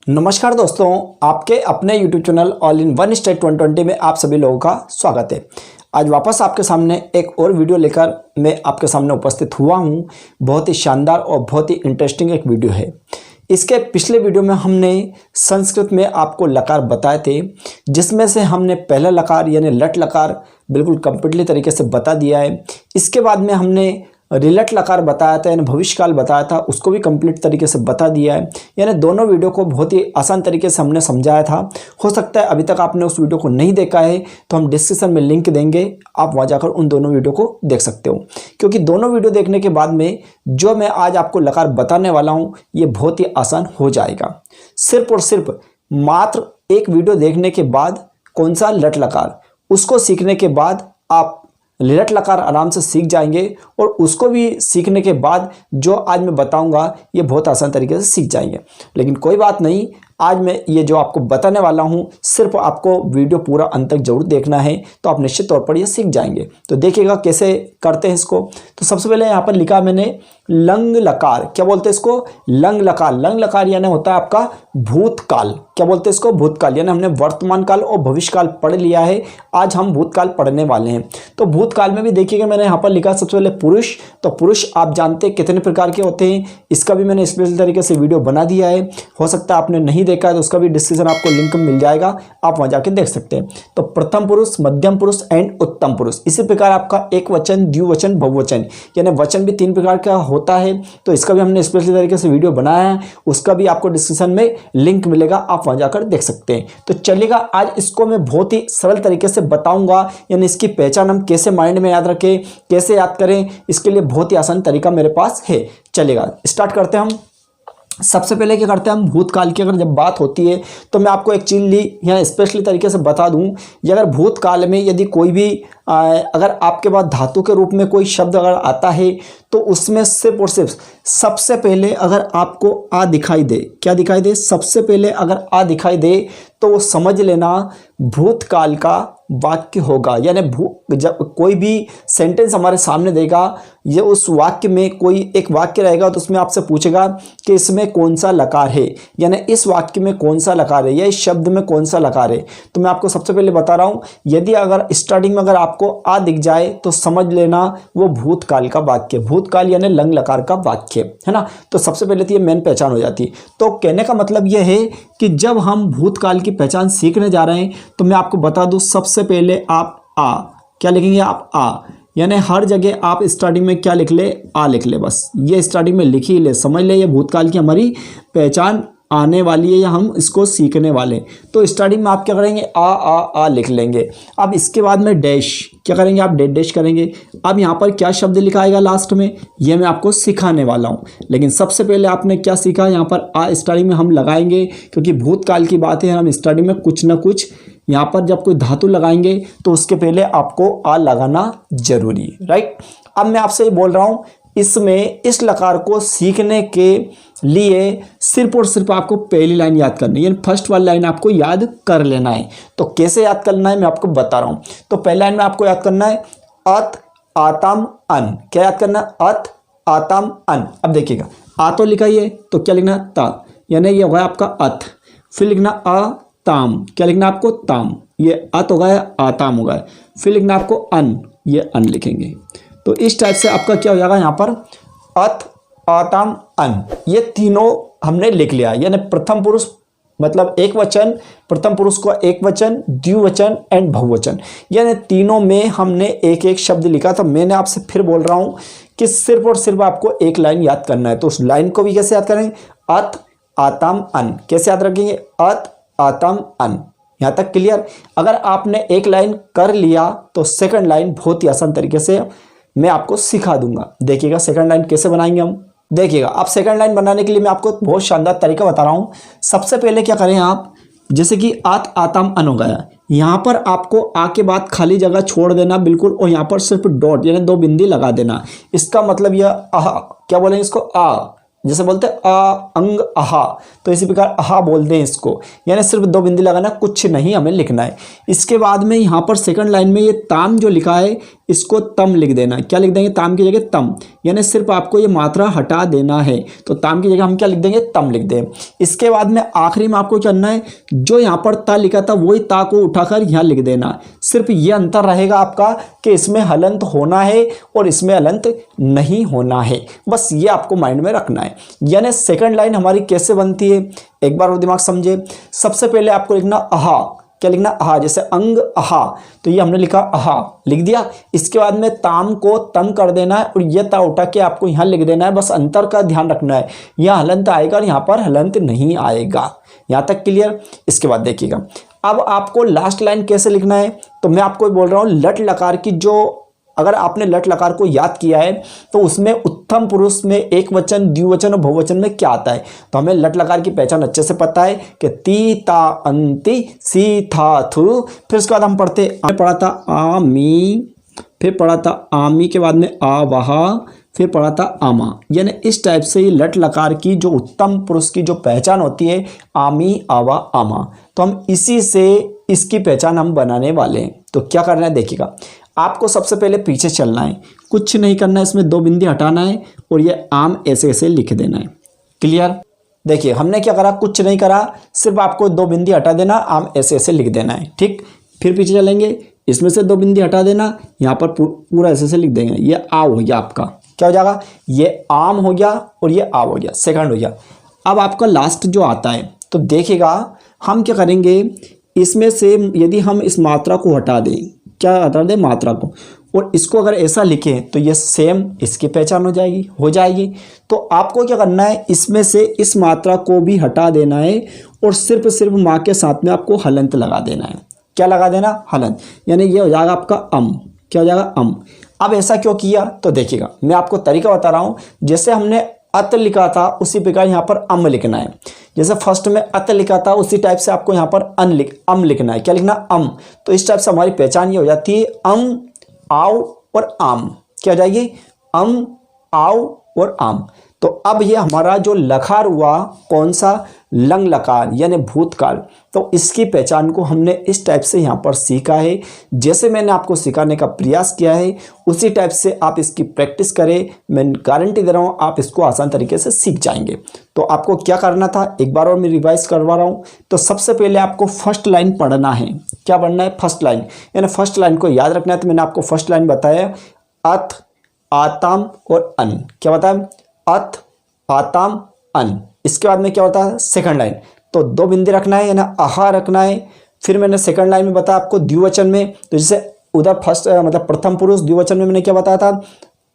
नमस्कार दोस्तों, आपके अपने YouTube channel all in one state 2020 में आप सभी लोगों का स्वागत है। आज वापस आपके सामने एक और वीडियो लेकर मैं आपके सामने उपस्थित हुआ हूं। बहुत ही शानदार और बहुत ही इंटरेस्टिंग एक वीडियो है। इसके पिछले वीडियो में हमने संस्कृत में आपको लकार बताए थे, जिसमें से हमने पहला लकार यानी लट लकार बिल्कुल कंप्लीटली तरीके से बता दिया है। इसके बाद में हमने रिलट लकार बताया था यानी भविष्यकाल बताया था, उसको भी कंप्लीट तरीके से बता दिया है। यानी दोनों वीडियो को बहुत ही आसान तरीके से हमने समझाया था। हो सकता है अभी तक आपने उस वीडियो को नहीं देखा है तो हम डिस्क्रिप्शन में लिंक देंगे, आप वहाँ जाकर उन दोनों वीडियो को देख सकते हो। क्योंकि दोनों वीडियो देखने के बाद में जो मैं आज आपको लकार बताने वाला हूँ ये बहुत ही आसान हो जाएगा। सिर्फ और सिर्फ मात्र एक वीडियो देखने के बाद कौन सा लट लकार, उसको सीखने के बाद आप लिलट लकार आराम से सीख जाएंगे और उसको भी सीखने के बाद जो आज मैं बताऊंगा ये बहुत आसान तरीके से सीख जाएंगे। लेकिन कोई बात नहीं, आज मैं ये जो आपको बताने वाला हूँ सिर्फ आपको वीडियो पूरा अंत तक जरूर देखना है, तो आप निश्चित तौर पर ये सीख जाएंगे। तो देखिएगा कैसे करते हैं इसको। तो सबसे पहले यहाँ पर लिखा मैंने लंग लकार। क्या बोलते हैं इसको? लंग लकार। लंग लकार यानी होता है आपका भूतकाल। क्या बोलते हैं इसको? भूतकाल। यानी हमने वर्तमान काल और भविष्य काल पढ़ लिया है, आज हम भूतकाल पढ़ने वाले हैं। तो भूतकाल में भी देखिएगा मैंने यहाँ पर लिखा सबसे पहले पुरुष। तो पुरुष आप जानते हैं कितने प्रकार के होते हैं, इसका भी मैंने स्पेशल तरीके से वीडियो बना दिया है। हो सकता है आपने नहीं देखा है तो उसका भी डिस्क्रिप्शन आपको लिंक मिल जाएगा, आप वहां जाके देख सकते हैं। तो प्रथम पुरुष, मध्यम पुरुष एंड उत्तम पुरुष। इसी प्रकार आपका एक वचन, द्विवचन, बहुवचन, यानी वचन भी 3 प्रकार का होता है। तो इसका भी हमने स्पेशल तरीके से वीडियो बनाया है, उसका भी आपको डिस्क्रिप्शन में लिंक मिलेगा, आप वहां जाकर देख सकते हैं। तो चलिएगा आज इसको मैं बहुत ही सरल तरीके से बताऊंगा, यानी इसकी पहचान हम कैसे माइंड में याद रखें, कैसे याद करें, इसके लिए बहुत ही आसान तरीका मेरे पास है। चलिएगा स्टार्ट करते हैं हम। सबसे पहले क्या करते हैं हम, भूतकाल की अगर जब बात होती है तो मैं आपको एक चीज़ ली यहाँ स्पेशली तरीके से बता दूं। ये अगर भूतकाल में यदि कोई भी अगर आपके पास धातु के रूप में कोई शब्द अगर आता है तो उसमें सिर्फ और सिर्फ सबसे पहले अगर आपको आ दिखाई दे, क्या दिखाई दे? सबसे पहले अगर आ दिखाई दे तो वो समझ लेना भूतकाल का वाक्य होगा। यानी जब कोई भी सेंटेंस हमारे सामने देगा, ये उस वाक्य में कोई एक वाक्य रहेगा तो उसमें आपसे पूछेगा कि इसमें कौन सा लकार है, यानी इस वाक्य में कौन सा लकार है या इस शब्द में कौन सा लकार है। तो मैं आपको सबसे पहले बता रहा हूँ, यदि अगर स्टार्टिंग में अगर आपको आ दिख जाए तो समझ लेना वो भूतकाल का वाक्य, भूतकाल यानी लंग लकार का वाक्य है ना। तो सबसे पहले तो ये मेन पहचान हो जाती है। तो कहने का मतलब यह है कि जब हम भूतकाल की पहचान सीखने जा रहे हैं तो मैं आपको बता दूं, सबसे पहले आप आ, क्या लिखेंगे आप? आ, यानी हर जगह आप स्टार्टिंग में क्या लिख ले? आ लिख ले, बस ये स्टार्टिंग में लिख ही ले, समझ ले ये भूतकाल की हमारी पहचान आने वाली है या हम इसको सीखने वाले। तो स्टार्टिंग में आप क्या करेंगे? आ लिख लेंगे। अब इसके बाद में डैश, क्या करेंगे आप? डैश करेंगे। अब यहाँ पर क्या शब्द लिखा आएगा लास्ट में, ये मैं आपको सिखाने वाला हूँ। लेकिन सबसे पहले आपने क्या सीखा, यहाँ पर आ स्टार्टिंग में हम लगाएंगे, क्योंकि भूतकाल की बात है, हम स्टार्टिंग में कुछ ना कुछ यहाँ पर जब कोई धातु लगाएंगे तो उसके पहले आपको आ लगाना जरूरी है, राइट। अब मैं आपसे बोल रहा हूँ, इसमें इस लकार को सीखने के लिए सिर्फ और सिर्फ आपको पहली लाइन याद करनी है, यानी फर्स्ट वाली लाइन आपको याद कर लेना है। तो कैसे याद करना है मैं आपको बता रहा हूं। तो पहली लाइन में आपको याद करना है अत आतम अन। क्या याद करना है? अत आतम अन। अब देखिएगा आ तो लिखा ही है तो क्या लिखना? ता, यानी ये होगा आपका अत। फिर लिखना अ ताम, क्या लिखना आपको? ताम, ये अत हो गया, आताम हो गया। फिर लिखना आपको अन, ये अन लिखेंगे। तो इस टाइप से आपका क्या हो जाएगा, यहाँ पर अत आताम अन, ये तीनों हमने लिख लिया। यानी प्रथम पुरुष मतलब एक वचन, प्रथम पुरुष को एक वचन, द्विवचन एंड बहुवचन, यानी तीनों में हमने एक एक शब्द लिखा। तो मैंने आपसे फिर बोल रहा हूँ कि सिर्फ और सिर्फ आपको एक लाइन याद करना है। तो उस लाइन को भी कैसे याद करेंगे? अत आताम अन। कैसे याद रखेंगे? अत आतम अन। यहाँ तक क्लियर? अगर आपने एक लाइन कर लिया तो सेकंड लाइन बहुत ही आसान तरीके से मैं आपको सिखा दूंगा। देखिएगा सेकंड लाइन कैसे बनाएंगे हम। देखिएगा आप सेकंड लाइन बनाने के लिए मैं आपको बहुत शानदार तरीका बता रहा हूँ। सबसे पहले क्या करें आप, जैसे कि आत आतम अन हो गया, यहाँ पर आपको आ के बाद खाली जगह छोड़ देना बिल्कुल, और यहाँ पर सिर्फ डॉट यानी 2 बिंदी लगा देना। इसका मतलब यह आह, क्या बोलेंगे इसको? आ, जैसे बोलते हैं आ अंग आहा, तो इसी प्रकार आहा बोलते हैं इसको, यानी सिर्फ 2 बिंदी लगाना, कुछ नहीं हमें लिखना है। इसके बाद में यहाँ पर सेकंड लाइन में ये ताम जो लिखा है इसको तम लिख देना। क्या लिख देंगे? ताम की जगह तम, यानी सिर्फ आपको ये मात्रा हटा देना है, तो ताम की जगह हम क्या लिख देंगे? तम लिख दें। इसके बाद में आखिरी में आपको करना है, जो यहाँ पर ता लिखा था वही ता को उठाकर यहाँ लिख देना। सिर्फ ये अंतर रहेगा आपका कि इसमें हलंत होना है और इसमें हलंत नहीं होना है, बस ये आपको माइंड में रखना है। यानी सेकंड लाइन हमारी कैसे बनती है, एक बार और दिमाग समझे। सबसे पहले आपको लिखना अहा। क्या लिखना? अहा, जैसे अंग अहा, तो ये हमने लिखा अहा, लिख दिया। इसके बाद में ताम को तम कर देना है और ये ता उठा के आपको यहाँ लिख देना है, बस अंतर का ध्यान रखना है। यहाँ हलंत आएगा और यहाँ पर हलंत नहीं आएगा। यहाँ तक क्लियर? इसके बाद देखिएगा, अब आपको लास्ट लाइन कैसे लिखना है, तो मैं आपको बोल रहा हूँ लट लकार की जो, अगर आपने लट लकार को याद किया है तो उसमें उत्तम पुरुष में एक वचन, द्विवचन और बहुवचन में क्या आता है, तो हमें लट लकार की पहचान अच्छे से पता है कि ती ता अंति सी था थु। फिर उसके बाद हम पढ़ा था आमी, फिर पढ़ा था आमी के बाद में आ वहा, फिर पढ़ा था आमा। यानी इस टाइप से ही लट लकार की जो उत्तम पुरुष की जो पहचान होती है, आमी आवा आमा, तो हम इसी से इसकी पहचान हम बनाने वाले हैं। तो क्या करना है देखिएगा, आपको सबसे पहले पीछे चलना है, कुछ नहीं करना है, इसमें 2 बिंदी हटाना है और ये आम ऐसे ऐसे लिख देना है। क्लियर? देखिए हमने क्या करा, कुछ नहीं करा, सिर्फ आपको 2 बिंदी हटा देना, आम ऐसे ऐसे लिख देना है। ठीक, फिर पीछे चलेंगे, इसमें से 2 बिंदी हटा देना, यहाँ पर पूरा ऐसे ऐसे लिख देंगे। ये आ हो गया आपका, क्या हो जाएगा? ये आम हो गया और ये आ हो गया, सेकंड हो गया। अब आपका लास्ट जो आता है, तो देखिएगा हम क्या करेंगे, इसमें से यदि हम इस मात्रा को हटा दें, क्या हटा दें? मात्रा को, और इसको अगर ऐसा लिखें तो ये सेम इसकी पहचान हो जाएगी। तो आपको क्या करना है, इसमें से इस मात्रा को भी हटा देना है और सिर्फ माँ के साथ में आपको हलंत लगा देना है। क्या लगा देना? हलंत, यानी ये हो जाएगा आपका अम। क्या हो जाएगा? अम। अब ऐसा क्यों किया, तो देखिएगा मैं आपको तरीका बता रहा हूँ। जैसे हमने अत लिखा था उसी प्रकार यहाँ पर अम लिखना है। जैसे फर्स्ट में अत लिखा था उसी टाइप से आपको यहाँ पर अम लिखना है। क्या लिखना? अम। तो इस टाइप से हमारी पहचान ये हो जाती है, अम, आओ और आम। क्या हो जाएगी? अम, आओ और आम। तो अब ये हमारा जो लकार हुआ, कौन सा? लंग लकार, यानी भूतकाल। तो इसकी पहचान को हमने इस टाइप से यहाँ पर सीखा है। जैसे मैंने आपको सिखाने का प्रयास किया है उसी टाइप से आप इसकी प्रैक्टिस करें, मैं गारंटी दे रहा हूँ आप इसको आसान तरीके से सीख जाएंगे। तो आपको क्या करना था, एक बार और मैं रिवाइज करवा रहा हूँ। तो सबसे पहले आपको फर्स्ट लाइन पढ़ना है। क्या पढ़ना है? फर्स्ट लाइन, यानी फर्स्ट लाइन को याद रखना है। तो मैंने आपको फर्स्ट लाइन बताया, अत, आताम और अन। क्या बताया? अत, आताम, अन। इसके बाद में क्या होता है? सेकंड लाइन, तो 2 बिंदी रखना है, यानी आहा रखना है। फिर मैंने सेकंड लाइन में बताया आपको द्विवचन में, तो जैसे उधर फर्स्ट मतलब प्रथम पुरुष, द्विवचन में मैंने क्या बताया था?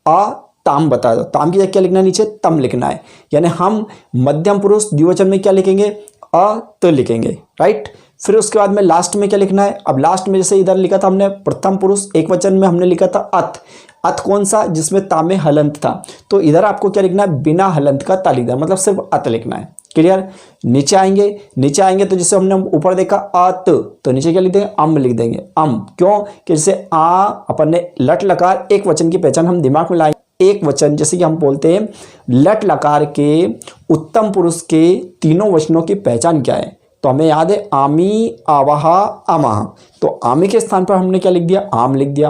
आ ताम बताया था। ताम की जगह क्या लिखना है? नीचे तम लिखना है। यानी हम मध्यम पुरुष द्विवचन में क्या लिखेंगे? अ तो लिखेंगे, राइट। फिर उसके बाद में लास्ट में क्या लिखना है? अब लास्ट में जैसे इधर लिखा था हमने प्रथम पुरुष एक वचन में हमने लिखा था अत। अत कौन सा? जिसमें ता में हलंत था। तो इधर आपको क्या लिखना है? बिना हलंत का ता लिखना है, मतलब सिर्फ अत लिखना है। क्लियर? नीचे आएंगे तो जैसे हमने ऊपर देखा अत, तो नीचे क्या लिख देंगे? अम लिख देंगे। अम क्यों? कि जैसे आ अपन ने लट लकार एक वचन की पहचान हम दिमाग में लाएंगे। एक वचन, जैसे कि हम बोलते हैं लट लकार के उत्तम पुरुष के 3 वचनों की पहचान क्या है, तो हमें याद है आमी, आवाहा, आमाहा। तो आमी के स्थान पर हमने क्या लिख दिया? आम लिख दिया।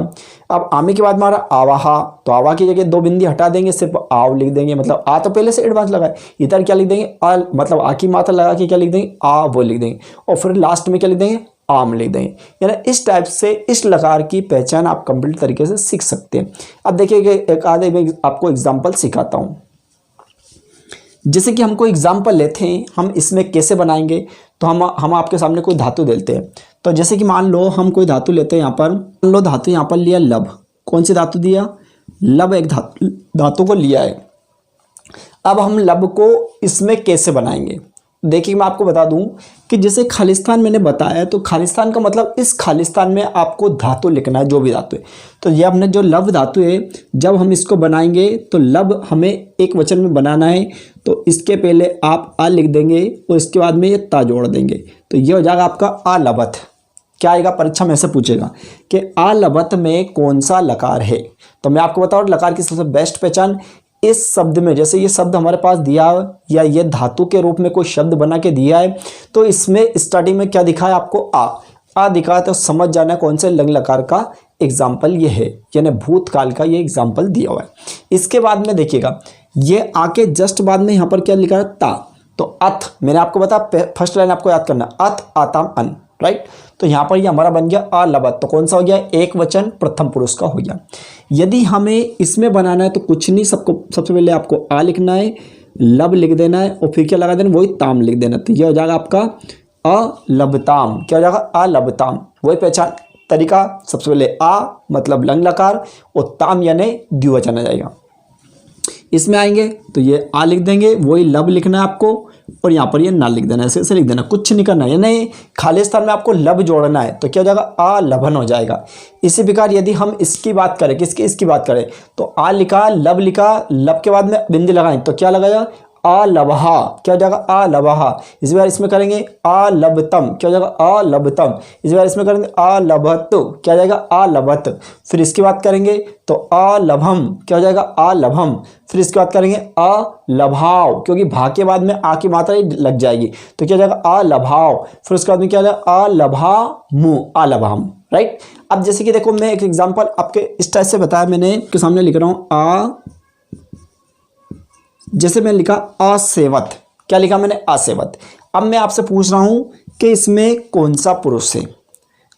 अब आमी के बाद हमारा आवाहा, तो आवा की जगह 2 बिंदी हटा देंगे, सिर्फ आव लिख देंगे। मतलब आ तो पहले से एडवांस लगा है, इधर क्या लिख देंगे? आ, मतलब आ की मात्रा लगा के क्या लिख देंगे? आ वो लिख देंगे। और फिर लास्ट में क्या लिख देंगे? आम लिख देंगे। यानी इस टाइप से इस लकार की पहचान आप कंप्लीट तरीके से सीख सकते हैं। अब देखिए एक आधे में आपको एग्जाम्पल सिखाता हूँ। जैसे कि हमको एग्जाम्पल लेते हैं, हम इसमें कैसे बनाएंगे, तो हम आपके सामने कोई धातु देते हैं। तो जैसे कि मान लो हम कोई धातु लेते हैं, यहाँ पर मान लो धातु यहाँ पर लिया लब। कौन सी धातु दिया? लब। एक धातु को लिया है। अब हम लब को इसमें कैसे बनाएंगे? देखिए मैं आपको बता दूं कि जैसे खालिस्तान मैंने बताया, तो खालिस्तान का मतलब इस खालिस्तान में आपको धातु लिखना है, जो भी धातु है। तो ये हमने जो लब धातु है, जब हम इसको बनाएंगे तो लब हमें एक वचन में बनाना है, तो इसके पहले आप आ लिख देंगे और इसके बाद में ये ता जोड़ देंगे, तो ये हो जाएगा आपका आलबत। क्या आएगा? परीक्षा में ऐसे पूछेगा कि आलबत में कौन सा लकार है। तो मैं आपको बताऊँ लकार की सबसे बेस्ट पहचान इस शब्द में, जैसे ये शब्द हमारे पास दिया है या ये धातु के रूप में कोई शब्द बना के दिया है, तो इसमें स्टार्टिंग में क्या दिखा है आपको? आ दिखा है, तो समझ जाना कौन से लंग लकार का एग्जाम्पल ये है, यानी भूतकाल का ये एग्जाम्पल दिया हुआ है। इसके बाद में देखिएगा, ये आके जस्ट बाद में यहाँ पर क्या लिखा है, ता। तो अथ, मैंने आपको बताया फर्स्ट लाइन आपको याद करना, अथ आताम अन, राइट। तो यहाँ पर ये हमारा बन गया अलबत, तो कौन सा हो गया, एक वचन प्रथम पुरुष का हो गया। यदि हमें इसमें बनाना है तो कुछ नहीं, सबसे पहले आपको आ लिखना है, लब लिख देना है और फिर क्या लगा देना, वही ताम लिख देना। तो ये हो जाएगा आपका अलबताम। क्या हो जाएगा, अलबताम। वही पहचान तरीका, सबसे पहले आ मतलब लंग लकार और ताम यानी द्विवचन आ जाएगा। इसमें आएंगे तो ये आ लिख देंगे, वही लब लिखना है आपको और यहाँ पर ये ना लिख देना, ऐसे लिख देना, कुछ नहीं करना है। नहीं, खाली स्थान में आपको लब जोड़ना है, तो क्या हो जाएगा, आ लभन हो जाएगा। इसी प्रकार यदि हम इसकी बात करें, इसकी बात करें, तो आ लिखा, लब के बाद में बिंदी लगाएं तो क्या लगाया, आ लबहा। क्या हो जाएगा, आ लबहा। इस बार इसमें करेंगे आ लबतम। क्या हो जाएगा, आ लबतम। इस बार इसमें करेंगे आ लबत। क्या हो जाएगा, आ लबत। फिर इसकी बात करेंगे तो आ लभम। क्या हो जाएगा, आ लभम। फिर इसकी बात करेंगे आ लभाव, क्योंकि भा के बाद में आ की मात्रा ही लग जाएगी, तो क्या हो जाएगा, आ लभाव। फिर उसके बाद में क्या हो जाएगा, आ लभा मुँह, आ लभाम, राइट। अब जैसे कि देखो, मैं एक एग्जाम्पल आपके इस टाइप से बताया, मैंने आपके सामने लिख रहा हूँ आ, जैसे मैं लिखा असेवत। क्या लिखा मैंने, असेवत। अब मैं आपसे पूछ रहा हूं कि इसमें कौन सा पुरुष है,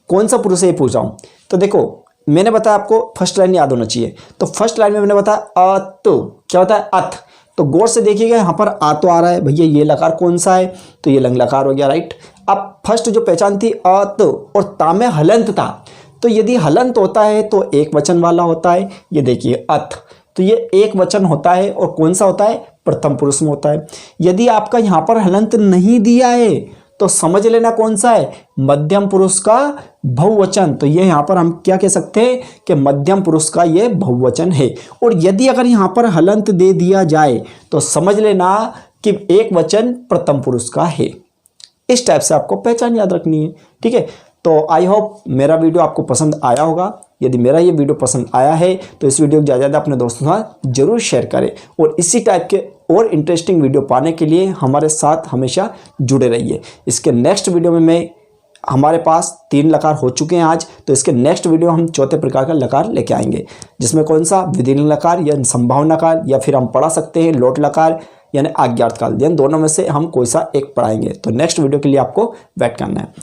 कौन सा पुरुष है ये पूछ रहा हूं। तो देखो, मैंने बताया आपको फर्स्ट लाइन याद होना चाहिए, तो फर्स्ट लाइन में मैंने बताया अत। क्या होता है, अथ। तो गौर से देखिएगा, यहाँ पर आ तो आ रहा है भैया, ये लकार कौन सा है, तो ये लंग लकार हो गया, राइट। अब फर्स्ट जो पहचान थी अत और ता में हलंत था, तो यदि हलंत होता है तो एक वचन वाला होता है। ये देखिए अथ, तो ये एक वचन होता है और कौन सा होता है, प्रथम पुरुष में होता है। यदि आपका यहाँ पर हलंत नहीं दिया है तो समझ लेना कौन सा है, मध्यम पुरुष का बहुवचन। तो ये यहाँ पर हम क्या कह सकते हैं कि मध्यम पुरुष का ये बहुवचन है। और यदि अगर यहाँ पर हलंत दे दिया जाए तो समझ लेना कि एक वचन प्रथम पुरुष का है। इस टाइप से आपको पहचान याद रखनी है, ठीक है। तो आई होप मेरा वीडियो आपको पसंद आया होगा। यदि मेरा ये वीडियो पसंद आया है तो इस वीडियो को ज़्यादा ज़्यादा अपने दोस्तों के साथ जरूर शेयर करें और इसी टाइप के और इंटरेस्टिंग वीडियो पाने के लिए हमारे साथ हमेशा जुड़े रहिए। इसके नेक्स्ट वीडियो में मैं, हमारे पास 3 लकार हो चुके हैं आज, तो इसके नेक्स्ट वीडियो हम चौथे प्रकार का लकार लेके आएंगे, जिसमें कौन सा, विधिलिंग लकार या संभावना कार, या फिर हम पढ़ा सकते हैं लोट लकार यानी आज्ञार्थ काल। यानी दोनों में से हम कोई सा एक पढ़ाएंगे। तो नेक्स्ट वीडियो के लिए आपको वेट करना है।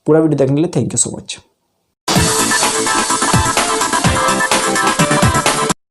पूरा वीडियो देखने के लिए थैंक यू सो मच।